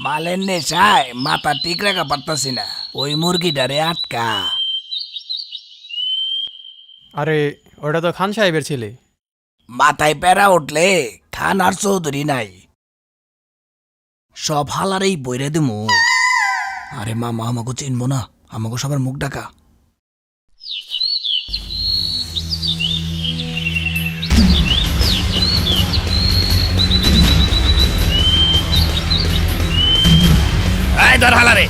মালের নেশায় মাথা ঠিক রাখা পারতাছি না, ওই মুরগিটারে আটকা। আরে ওটা তো খান সাহেবের ছেলে। মাথায় প্যারা উঠলে খান আর চৌধুরী নাই, সব হালারেই বইরে দিমু। আরে মামা আমাকে চিনবো না, আমাকে সবার মুখ ডাকা। এই ধর হালারে।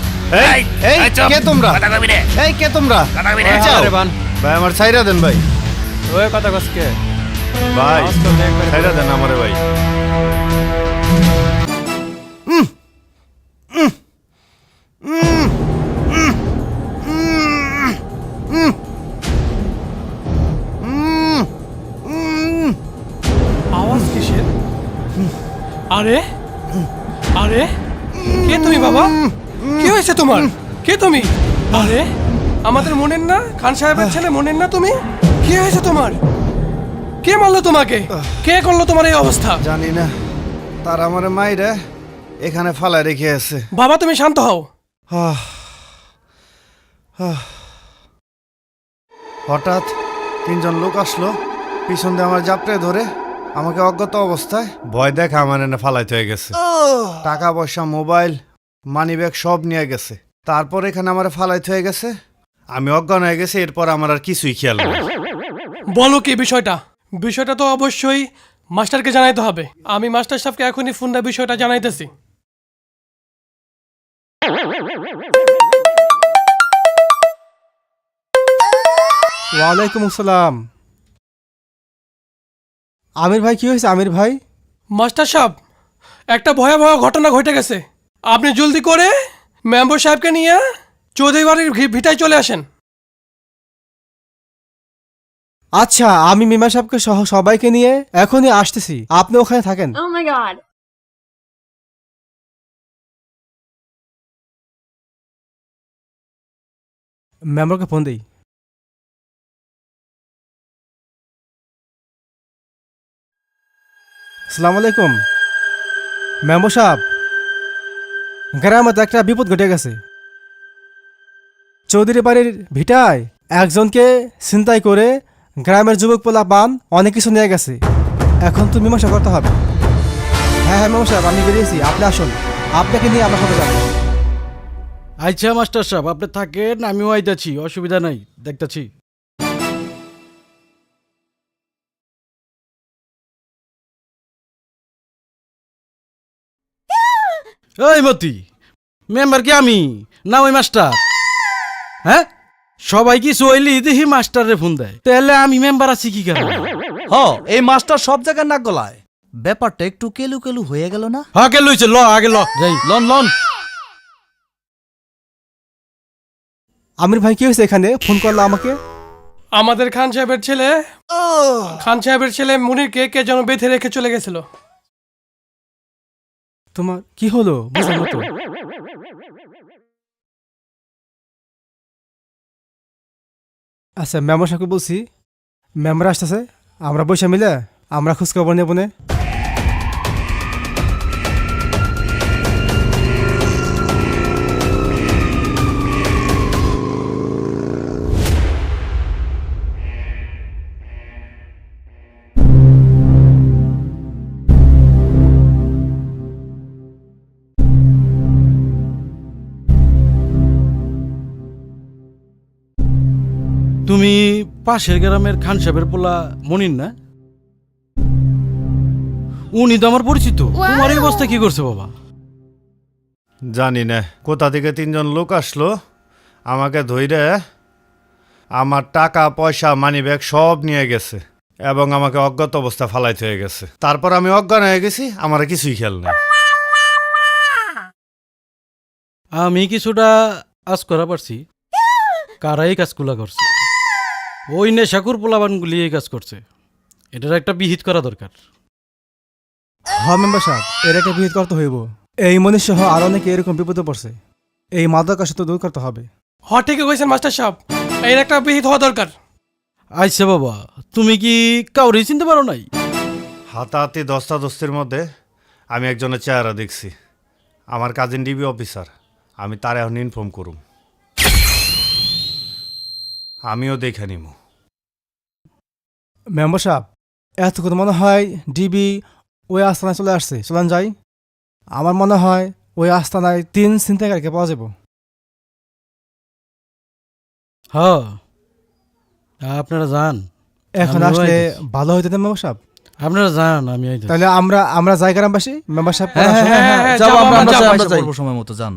এই, এই, চুপ, কে তোমরা? কথা কবি রে, এই কে তোমরা? কথা কবি রে। ওই যাও। আরে বান, ভাই আমার ছাইরা দেন ভাই। ওই কথা কসকে ভাই আওয়াজ করলে একবারে ছাইরা দেন আমারে ভাই। আওয়াজ কিসের? আরে আরে কে তুমি বাবা? কি হয়েছে তোমার? কে তুমি? আরে আমাদের মনের না, খান সাহেবের ছেলে মনের না তুমি? কি হয়েছে তোমার? কে মারলো তোমাকে? কে করলো তোমার এই অবস্থা? জানি না, তার আমারে মাইরে এখানে ফালায় রেখে আছে। বাবা তুমি শান্ত হও। আহ, আহ। হঠাৎ তিনজন লোক আসলো, পিছন দিয়ে আমার জাপটে ধরে আমাকে অজ্ঞাত অবস্থায় ভয় দেখা আমার এনে ফালাইতে হয়ে গেছে। টাকা পয়সা, মোবাইল, মানি ব্যাগ সব নিয়ে গেছে। তারপর এখানে আমার ফালাইতে হয়ে গেছে, আমি অজ্ঞান হয়ে গেছি। এরপর আমার আর কিছুই খেয়াল নেই। বলো কি বিষয়টা? বিষয়টা তো অবশ্যই মাস্টারকে জানাইতে হবে। আমি মাস্টার সাহেবকে এখনই ফোন দিয়ে বিষয়টা জানাইতেছি। ওয়ালাইকুম আসসালাম। আমির ভাই, কি হয়েছে আমির ভাই? মাস্টার সাহেব, একটা ভয়াবহ ঘটনা ঘটে গেছে। আপনি জলদি করে মেম্বার সাহেবকে নিয়ে চৌধুরী বাড়ির ভিটায় চলে আসেন। আচ্ছা, আমি মিমা সাহেবকে সহ সবাইকে নিয়ে এখনই আসতেছি, আপনি ওখানে থাকেন। Oh my god. মেম্বারকে ফোন দিই। আসসালামু আলাইকুম মেম্বার সাহেব, গ্রামে তো একটা বিপদ ঘটে গেছে। চৌধুরী বাড়ির ভিটায় একজনকে ছিনতাই করে গ্রামের যুবক পোলা পান অনেক কিছু নিয়ে গেছে। এখন তো মীমাংসা করতে হবে। হ্যাঁ হ্যাঁ মেম্বার সাহেব, আমি বেরিয়েছি, আপনি আসুন, আপনাকে নিয়ে আমরা সবাই যাবো। আচ্ছা মাস্টার সাহেব, আপনি থাকেন, আমিও আইতাছি, অসুবিধা নাই, দেখতাছি। ওই মতি, মেম্বার কি আমি না ওই মাস্টার? হ্যাঁ, সবাই কি সইলি দেখি মাস্টারে ফোন দেয়, তাহলে আমি মেম্বার আছি কি কেন? এই মাস্টার সব জায়গায় নাক গলায়, ব্যাপারটা একটু কেলু কেলু হয়ে গেল না? আগে লইছে, ল আগে ল যাই। Loan loan. আমির ভাই, কি হয়েছে এখানে? ফোন করলো আমাকে। আমাদের খান সাহেবের ছেলে মুনিরকে কে যেন বেঁধে রেখে চলে গেছিল। তোমার কি হলো বুঝলাম না তো। আচ্ছা, মেম্বার সাহেবকে বলছি, মেম্বার আসতেছে, আমরা বসে মিলে আমরা খোঁজ খবর নেব নে। তুমি পাশের গ্রামের খান সাহেবের পোলা মনির না? উনি তো আমার পরিচিত। তোমার এই অবস্থা কি করছে বাবা? জানি না কোথা থেকে তিনজন লোক আসলো, আমাকে ধইরে আমার টাকা পয়সা, মানি ব্যাগ সব নিয়ে গেছে এবং আমাকে অজ্ঞাত অবস্থা ফালাইতে হয়ে গেছে। তারপর আমি অজ্ঞান হয়ে গেছি, আমার আর কিছুই খেয়াল নেই। আমি কিছুটা আজ করা পারছি, কারা এই কাজগুলা করছে। ওই নেশাকুর পোলাবানগুলি এই কাজ করছে, এটার একটা বিহিত করা দরকার। হ্যাঁ মেম্বার সাহেব, এর একটা বিহিত করতে হইব। এই মনীষ সহ আরো অনেকে এরকম বিপদে পড়ছে, এই মাদকাসক্ত দূর করতে হবে। ঠিকই কইছেন মাস্টার সাহেব, এর একটা বিহিত হওয়া দরকার। আচ্ছা বাবা, তুমি কি কাউরে চিনতে পারো নাই? হাতাহাতি দস্তাদস্তির মধ্যে আমি একজনের চেহারা দেখছি, আমার কাজিন ডিবি অফিসার, আমি তার এখন ইনফর্ম করুম। আমিও দেখে নিব। মেম্বার সাহেব, এত কথা মনে হয় ডিবি ওই আস্তানায় চলে আসছে, চলেন যাই। আমার মনে হয় ওই আস্তানায় 3 ছিনতাইকারীকে পাওয়া যাব। হ, আপনারা যান, এখন আমিও আসলে আইতাছি। ভালো হইতে না মেম্বার সাহেব? আপনারা যান, আমি আইতাছি। তাহলে আমরা যাই গ্রামবাসী, মেম্বার সাহেব হ্যাঁ হ্যাঁ হ্যাঁ হ্যাঁ, যাও, যাও, আমরা আমরা যাই, আমরা যাই। যাই সময় মতো যান।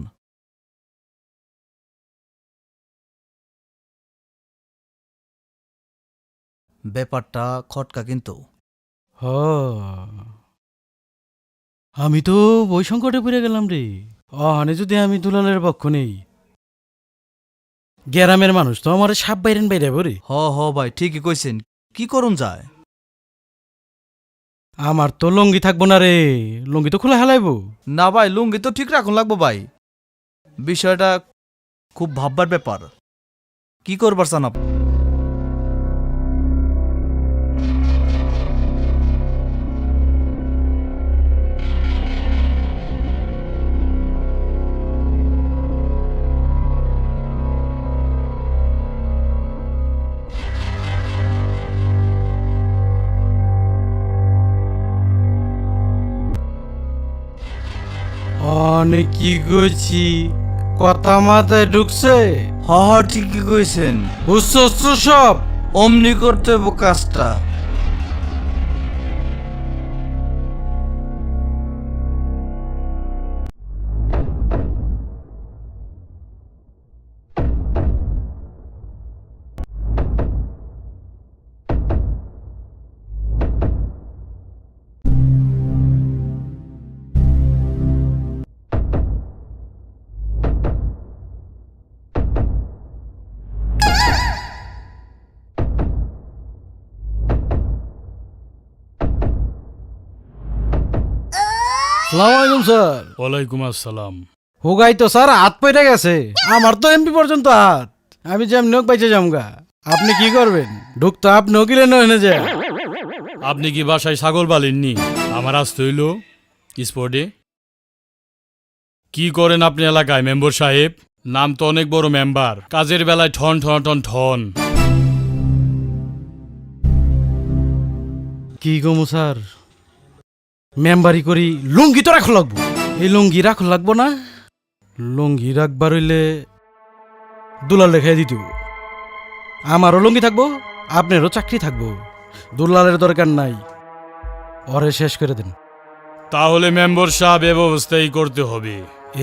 ব্যাপারটা খটকা কিন্তু। হ, আমি তো বই সংকটে পড়ে গেলাম রে। অহানে যদি আমি দুলালের পক্ষ নেই, গ্রামের মানুষ তো আমার সাপ বাইরেন বাইরে রে। হ হ ভাই, ঠিকই কইছেন। কি করুন যায়? আমার তো লঙ্গি থাকবো না রে, লঙ্গি তো খোলা হেলাইবো। না ভাই, লুঙ্গি তো ঠিক রাখুন লাগবো ভাই। বিষয়টা খুব ভাববার ব্যাপার। কি করবার চান আপনি? অনেক কি করছি, কথা মাথায় ঢুকছে, হ হ, ঠিকই কইছেন। বুঝছো সব। অমনি করতে হইব কাজটা। সালামালাইকুম স্যার। ওয়ালাইকুম আসসালাম। হোগাই তো স্যার হাত পয়টা গেছে, আমার তো এমপি পর্যন্ত হাত। আমি যেমনি হোক বাইচে যামগা। আপনি কি করবেন? ঢুকতো আপনিও গিলেন এনে যে। আপনি কি বাসায় ছাগল পালেননি? আমার আসতে হইল স্পটে। কি করেন আপনি এলাকায় মেম্বার সাহেব? নাম তো অনেক বড় মেম্বার, কাজের বেলায় ঠন ঠন ঠন ঠন। কি গমু স্যার, মেম্বারি করি লুঙ্গি তো রাখো লাগবো। এই লুঙ্গি রাখো লাগবো না? লুঙ্গি রাখবার হইলে দুলাল রেখাই দিত। আমারও লুঙ্গি থাকবো, আপনারও চাকরি থাকবো। দুলালের দরকার নাই, ওরে শেষ করে দেন। তাহলে মেম্বার সাহেব এ ব্যবস্থাই করতে হবে।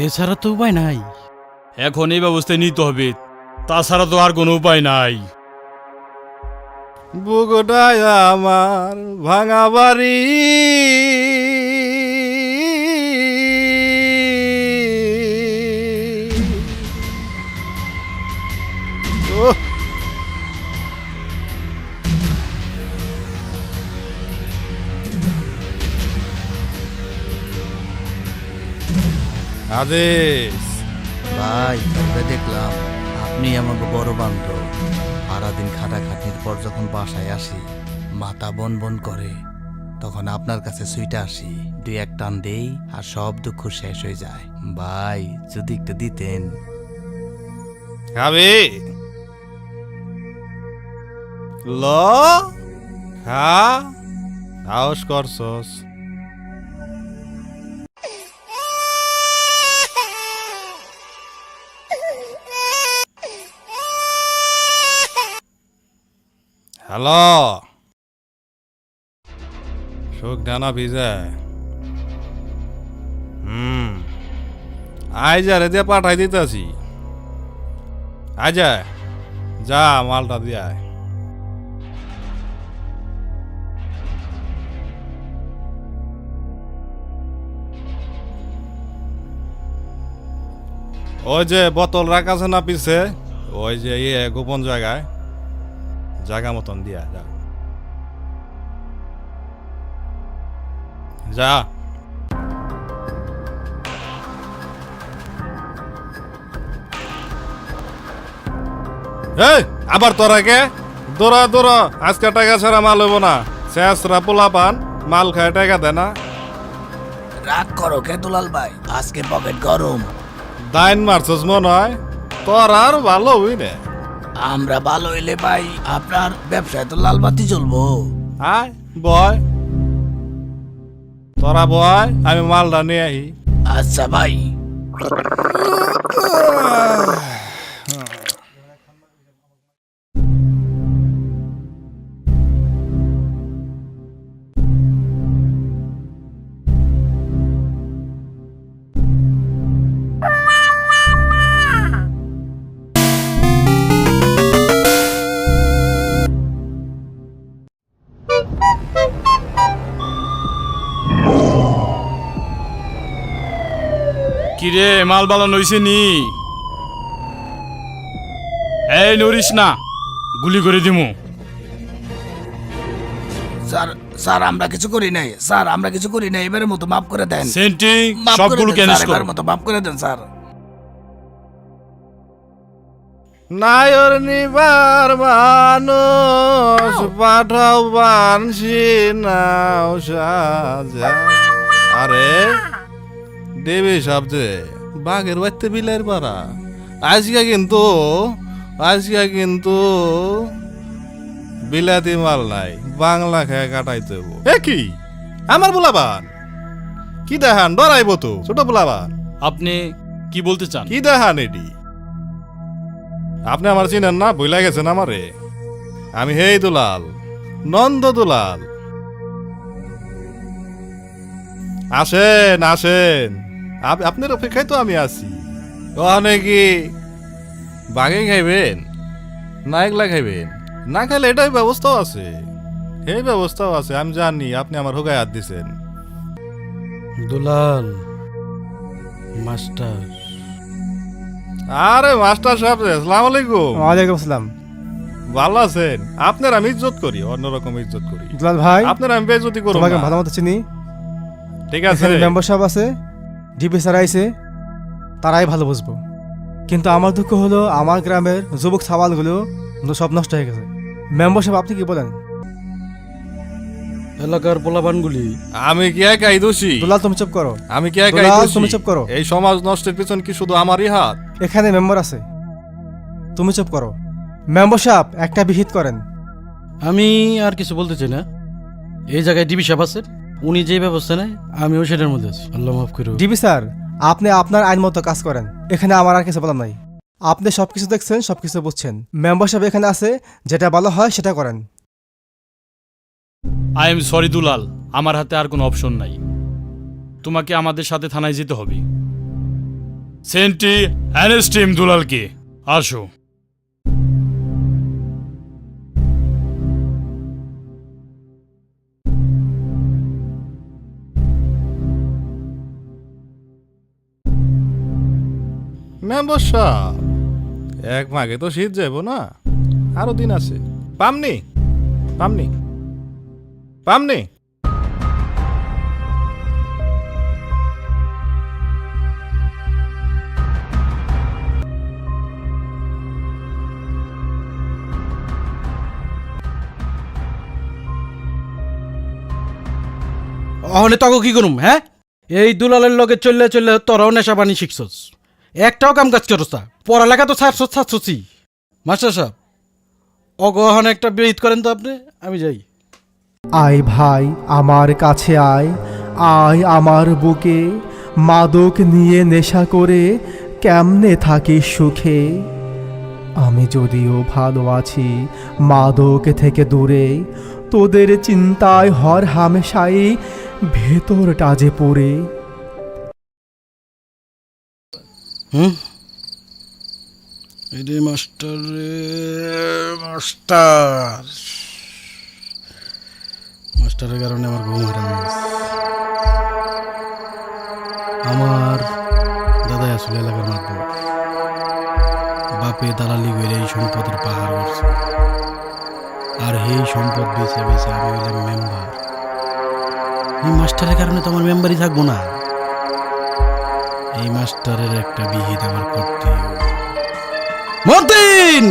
এছাড়া তো উপায় নাই। এখন এই ব্যবস্থায় নিতে হবে, তাছাড়া তো আর কোনো উপায় নাই। বুকটায় আমার ভাঙা বাড়ি, ওহ, আদেশ। ভাই, তবে দেখলাম আপনি আমাকে বড় বান্ধব। সারাদিন খাটাখাটির পর যখন বাসায় আসি, মাথা বন বন করে, তখন আপনার কাছে সুইটা আসি, 2-1 টান দেই আর সব দুঃখ শেষ হয়ে যায়। ভাই, যদি একটু দিতেন। খাবি ল খা, সাহস করছস। হ্যালো, শোক ডানা ভিজে। আইজা রে দিয়ে পাঠাই দিতেছি। আজা যা মালটা দিয়ে আয়। ওই যে বোতল রাখা আছে না পিছে, ওই যে গোপন জায়গায়, জায়গা মতন দিয়া যা যা। এই আবার তোরা কে দৌড়া দৌড়া, আজকে টাকা ছাড়া মাল হইব না। শেষরা পোলা পান মাল খায় টাকা দেয় না। রাগ করো কে দুলাল ভাই, আজকে পকেট গরম। দাইন মারছস মনে হয়, তোর আর ভালো হই না। আমরা ভালো হইলে ভাই আপনার ব্যবসায় তো লাল বাতি জ্বলবো। আয় বয়, তোরা বয়, আমি মালটা নিয়ে আহি। আচ্ছা ভাই। কিরে মাল বালানো হইছে নি? এই নড়িস না, গুলি করে দিমু। স্যার স্যার আমরা কিছু করি নাই, স্যার আমরা কিছু করি নাই, এবারের মতো মাফ করে দেন। সেন্টি মাফ করে সবগুলো দেন, ক্যানিস স্যার, কর। এবারের মতো মাফ করে দেন স্যার। নায়র নিবার মানুষ পাঠাও বানসি নাও সাজা। আরে দেবী সবচে বাঘের বাড়তে বিলের পাড়া। আজকে কিন্তু বিলাতি মাল নাই, বাংলা খেয়ে কাটাইতে হইব। এ কি আমার বুলাবান, কি দেখান ডরাইব তো ছোট বুলাবান, আপনি কি বলতে চান? কি দেখান এটি? আপনি আমার চিনেন না, ভুলে গেছেন আমারে? আমি হেই দুলাল, নন্দ দুলাল। আসেন আসেন, আপনার অপেক্ষায় তো আমি আছি। ওখানে কি বাঘে খাইবেন না একলা খাইবেন? না খাইলে এটাই ব্যবস্থাও আছে, এই ব্যবস্থাও আছে। আমি জানি আপনি আমার হোগায় হাত দিছেন। দুলাল মাস্টার। আরে মাস্টার সাহেব, আসসালামু আলাইকুম। ওয়ালাইকুম আসসালাম। ভালো আছেন? আপনার আমি ইজ্জত করি, অন্যরকম ইজ্জত করি। দুলাল ভাই, আপনার আমি বেইজ্জতি করব তোমাকে না। ভালো মতো চিনি। ঠিক আছে, এখানে মেম্বার সাহেব আছে, ডিপি স্যার আইছে, তারাই ভালো বুঝবো। কিন্তু আমার দুঃখ হলো আমার গ্রামের যুবক সাবালগুলো সব নষ্ট হয়ে গেছে। মেম্বার সাহেব আপনি কি বলেন? এলাকার পোলাপানগুলি আমি কি একাই দোষী? দুলাল তুমি চুপ করো। আমি কি একাই দুলাল, দোষী? তুমি চুপ করো। এই সমাজ নষ্টের পিছন কি শুধু আমারই হাত? এখানে মেম্বার আছে, তুমি চুপ করো। মেম্বার সাহেব একটা বিহিত করেন। আমি আর কিছু বলতে চাই না। এই জায়গায় ডিবি সাহেব আছেন, উনি যে ব্যবস্থা নেয় আমিও সেটার মধ্যে আছি। আল্লাহ মাফ করো। ডিবি স্যার, আপনি আপনার আইন মতো কাজ করেন, এখানে আমার আর কিছু বলার নাই। আপনি সবকিছু দেখছেন, সবকিছু বুঝছেন। মেম্বার সাহেব এখানে আছে, যেটা ভালো হয় সেটা করেন। আই এম সরি দুলাল, আমার হাতে আর কোনো অপশন নাই। তোমাকে আমাদের সাথে থানায় যেতে হবে। সেন্টি অ্যারেস্ট হিম দুলালকে। আসো। মেম্বার সাহেব, এক মাঘে তো শীত যাইব না, আরো দিন আছে। পামনি পামনি পামনি। অহনে তক কি করুম? হ্যাঁ, এই দুলালের লগে চললে চললে তোরাও নেশা পানি শিখছস, একটাও কাম কাজ করস না। পড়ালেখা তো ছাড়ছই। মাস্টার সাহেব, অগহনে একটা বিহিত করেন তো আপনি, আমি যাই। আয় ভাই আমার কাছে আয়, আয় আমার বুকে, মাদক নিয়ে নেশা করে কেমনে থাকিস সুখে। আমি যদিও ভালো আছি মাদক থেকে দূরে, তোদের চিন্তায় হর হামেশাই ভেতরটা যে পড়ে। এরে মাস্টার রে মাস্টার, মাস্টারের কারণে আমার ঘুম হারাম হয়ে গেছে। আমার দাদাই আসলে এলাকার মাতবর, বাপে দালালি করে এই সম্পদের পাহাড় করছে, আর এই সম্পদ বেছে বেছে আমি হইলাম মেম্বার। এই মাস্টারের কারণে তো আমার মেম্বারই থাকবো না। এই মাস্টারের একটা বিহিত আমার করতে হবে। মতিন!